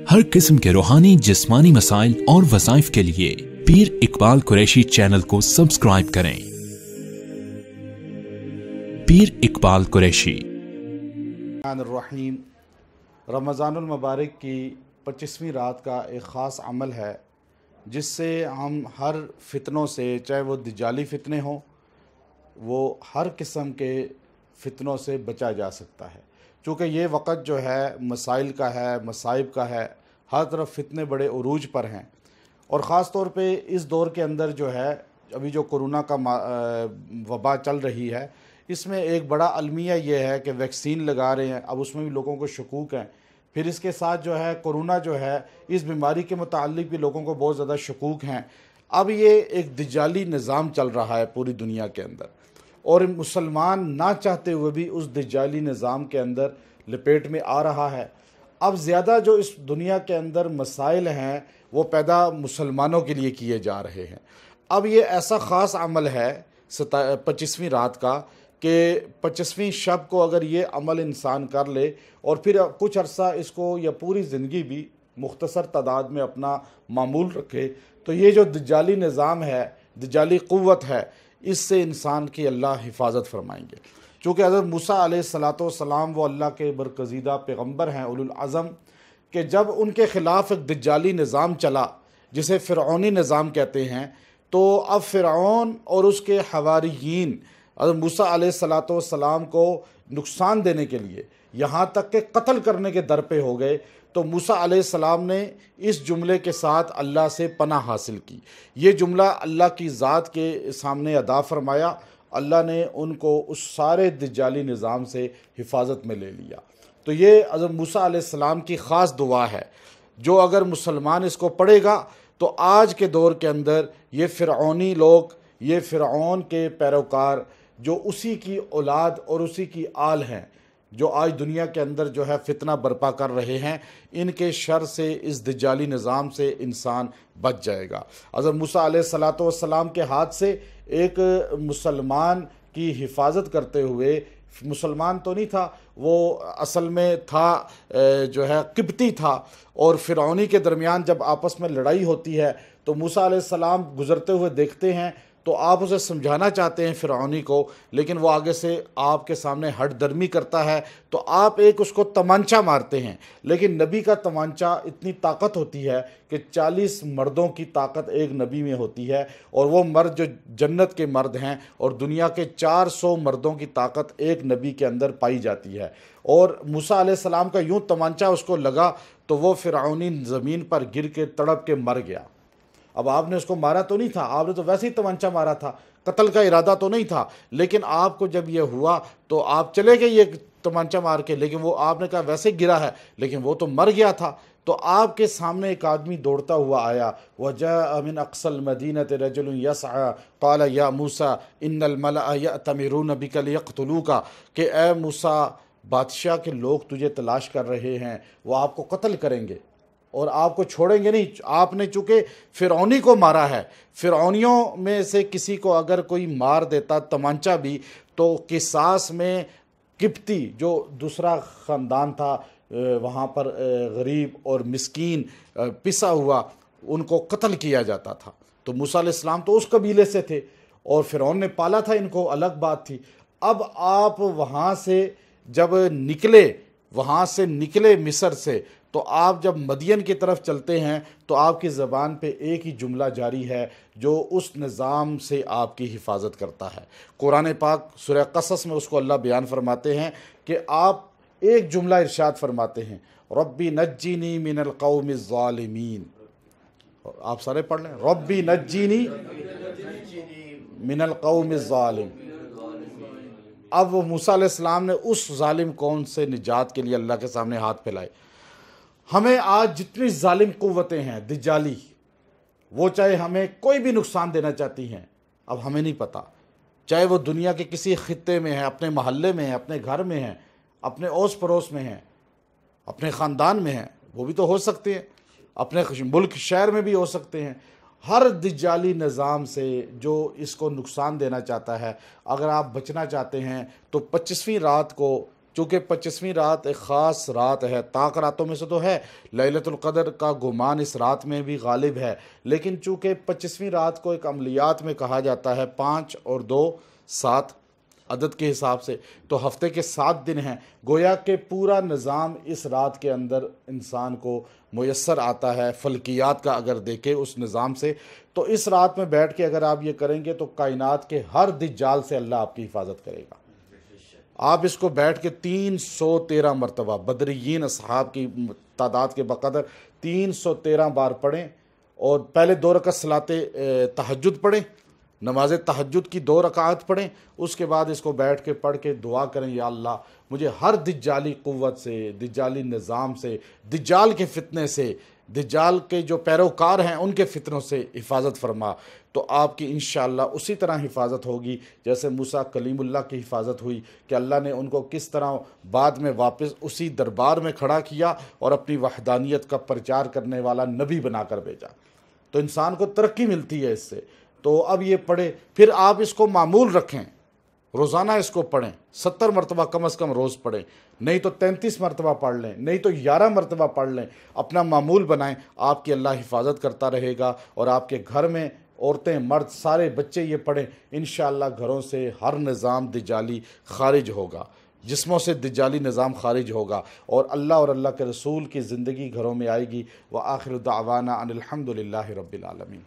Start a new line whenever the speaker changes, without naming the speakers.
हर किस्म के रूहानी जिस्मानी मसाइल और वज़ाइफ के लिए पीर इकबाल कुरैशी चैनल को सब्सक्राइब करें। पीर इकबाल कुरैशी।
रहीम। रमज़ानुल मुबारक की 25वीं रात का एक ख़ास अमल है जिससे हम हर फितनों से, चाहे वो दज्जाली फितने हों, वो हर किस्म के फितनों से बचा जा सकता है। चूँकि ये वक़्त जो है मसाइल का है, मसाइब का है, हर तरफ फितने बड़े उरूज पर हैं। और ख़ास तौर पे इस दौर के अंदर जो है अभी जो कोरोना का वबा चल रही है, इसमें एक बड़ा अलमिया ये है कि वैक्सीन लगा रहे हैं, अब उसमें भी लोगों को शकूक हैं। फिर इसके साथ जो है कोरोना जो है, इस बीमारी के मुताल्लिक भी लोगों को बहुत ज़्यादा शकूक हैं। अब ये एक दज्जाली निज़ाम चल रहा है पूरी दुनिया के अंदर, और मुसलमान ना चाहते हुए भी उस दज्जाली निज़ाम के अंदर लपेट में आ रहा है। अब ज़्यादा जो इस दुनिया के अंदर मसाइल हैं वो पैदा मुसलमानों के लिए किए जा रहे हैं। अब ये ऐसा ख़ास अमल है 25वीं रात का कि 25वीं शब को अगर ये अमल इंसान कर ले और फिर कुछ अरसा इसको या पूरी ज़िंदगी भी मुख्तसर तादाद में अपना मामूल रखे, तो ये जो दज्जाली निज़ाम है, दज्जाली क़ुव्वत है, इससे इंसान की अल्लाह हिफाजत फरमाएंगे। चूँकि हज़रत मूसा अलैहिस्सलाम वो अल्लाह के बरगज़ीदा पैगम्बर हैं, उलुल अज़म, कि जब उनके ख़िलाफ़ एक दज्जाली निज़ाम चला जिसे फ़िरऔनी निज़ाम कहते हैं, तो अब फ़िरऔन और उसके हवारियीन हज़रत मूसा अलैहिस्सलाम को नुकसान देने के लिए यहाँ तक के कत्ल करने के दर पे हो गए। तो मूसा अलैहिस्सलाम ने इस जुमले के साथ अल्लाह से पनाह हासिल की। ये जुमला अल्लाह की ज़ात के सामने अदा फरमाया। अल्लाह ने उनको उस सारे दज्जाली निज़ाम से हिफाजत में ले लिया। तो ये हज़रत मूसा अलैहिस्सलाम की ख़ास दुआ है, जो अगर मुसलमान इसको पढ़ेगा तो आज के दौर के अंदर ये फ़िरऔनी लोग, ये फ़िरऔन के पैरोकार जो उसी की औलाद और उसी की आल हैं, जो आज दुनिया के अंदर जो है फितना बर्पा कर रहे हैं, इनके शर से, इस दज्जाली निज़ाम से इंसान बच जाएगा। हज़रत मूसा अलैहिस्सलाम के हाथ से एक मुसलमान की हिफाजत करते हुए, मुसलमान तो नहीं था वो, असल में था जो है किब्ती था, और फ़िरऔनी के दरमियान जब आपस में लड़ाई होती है तो मूसा अलैहिस्सलाम गुज़रते हुए देखते हैं, तो आप उसे समझाना चाहते हैं फ़िरऔनी को, लेकिन वो आगे से आपके सामने हट दर्मी करता है, तो आप एक उसको तमांचा मारते हैं। लेकिन नबी का तमांचा इतनी ताकत होती है कि 40 मर्दों की ताकत एक नबी में होती है, और वो मर्द जो जन्नत के मर्द हैं, और दुनिया के 400 मर्दों की ताकत एक नबी के अंदर पाई जाती है। और मूसा अलैहिस्सलाम का यूँ तमांचा उसको लगा तो वो फ़िरऔनी ज़मीन पर गिर के तड़प के मर गया। अब आपने उसको मारा तो नहीं था, आपने तो वैसे ही तमंचा मारा था, कत्ल का इरादा तो नहीं था, लेकिन आपको जब ये हुआ तो आप चले गए ये तमंचा मार के, लेकिन वो आपने कहा वैसे गिरा है, लेकिन वो तो मर गया था। तो आपके सामने एक आदमी दौड़ता हुआ आया, वजा मिन अक्सल मदीनत रजुल यसआ क़ाल या मूसा इन्नल मलअ यअतमिरून बिका लियक़्तुलूका, कि ए मूसा, बादशाह के लोग तुझे तलाश कर रहे हैं, वो आपको कत्ल करेंगे और आपको छोड़ेंगे नहीं। आपने चूँकि फ़िरऔनी को मारा है, फ़िरऔनियों में से किसी को अगर कोई मार देता तमांचा भी, तो किसास में किब्ती जो दूसरा ख़ानदान था वहाँ पर गरीब और मिस्कीन पिसा हुआ, उनको कत्ल किया जाता था। तो मूसा अलैहिस्सलाम तो उस कबीले से थे और फ़िरऔन ने पाला था इनको, अलग बात थी। अब आप वहाँ से जब निकले, वहाँ से निकले मिस्र से, तो आप जब मदियन की तरफ चलते हैं तो आपकी ज़बान पे एक ही जुमला जारी है जो उस निज़ाम से आपकी हिफाजत करता है। कुरान पाक सूरह क़सस में उसको अल्लाह बयान फरमाते हैं कि आप एक जुमला इरशाद फरमाते हैं, रब्बी नज्जीनी मिनल क़ौमिज़ ज़ालिमीन। आप सारे पढ़ लें, रब्बी नज्जीनी मिनल क़ौमिज़ ज़ालिम। अब वो मूसा अलैहिस्सलाम ने उस ज़ालिम कौम से निजात के लिए अल्लाह के सामने हाथ फैलाए। हमें आज जितनी जालिम क़ुव्वतें हैं दज्जाली, वो चाहे हमें कोई भी नुकसान देना चाहती हैं, अब हमें नहीं पता, चाहे वो दुनिया के किसी ख़ित्ते में है, अपने महल्ले में है, अपने घर में है, अपने ओस पड़ोस में है, अपने ख़ानदान में है, वो भी तो हो सकते हैं, अपने मुल्क शहर में भी हो सकते हैं। हर दज्जाली निज़ाम से जो इसको नुकसान देना चाहता है, अगर आप बचना चाहते हैं तो 25वीं रात को चूँकि 25वीं रात एक ख़ास रात है, ताक रातों में से तो है, लैलतुल क़द्र का गुमान इस रात में भी गालिब है, लेकिन चूँकि 25वीं रात को एक अमलियात में कहा जाता है 5 और 2 7 अदद के हिसाब से, तो हफ्ते के 7 दिन हैं। गोया के पूरा निज़ाम इस रात के अंदर इंसान को मुयस्सर आता है। फल्कियात का अगर देखें उस निज़ाम से, तो इस रात में बैठ के अगर आप ये करेंगे तो कायनात के हर दज्जाल से अल्लाह आपकी हिफाजत करेगा। आप इसको बैठ के 313 मरतबा बदरीन असहाब की तादाद के बकदर 313 बार पढ़ें, और पहले 2 रकात सलाते तहज्जुद पढ़ें, नमाज तहज्जुद की 2 रकात पढ़ें, उसके बाद इसको बैठ के पढ़ के दुआ करें, या अल्लाह मुझे हर दज्जाली क़ुव्वत से, दज्जाली निज़ाम से, दज्जाल के फ़ितने से, दज्जाल के जो पैरोकार हैं उनके फ़ितनों से हिफाजत फरमा। तो आपकी इंशाअल्लाह उसी तरह हिफाजत होगी जैसे मूसा कलीमुल्लाह की हिफाजत हुई, कि अल्लाह ने उनको किस तरह बाद में वापस उसी दरबार में खड़ा किया और अपनी वहदानियत का प्रचार करने वाला नबी बनाकर भेजा। तो इंसान को तरक्की मिलती है इससे। तो अब ये पढ़े, फिर आप इसको मामूल रखें, रोज़ाना इसको पढ़ें, 70 मरतबा कम से कम रोज़ पढ़ें, नहीं तो 33 मरतबा पढ़ लें, नहीं तो 11 मरतबा पढ़ लें, अपना मामूल बनाएं। आपकी अल्लाह हिफाजत करता रहेगा, और आपके घर में औरतें मर्द सारे बच्चे ये पढ़ें, इंशाअल्लाह घरों से हर निज़ाम दज्जाली खारिज होगा, जिस्मों से दज्जाली निज़ाम खारिज होगा, और अल्लाह के रसूल की ज़िंदगी घरों में आएगी। व आखिर दावाना अनिल हम्दुलिल्लाहि रब्बिल आलमीन।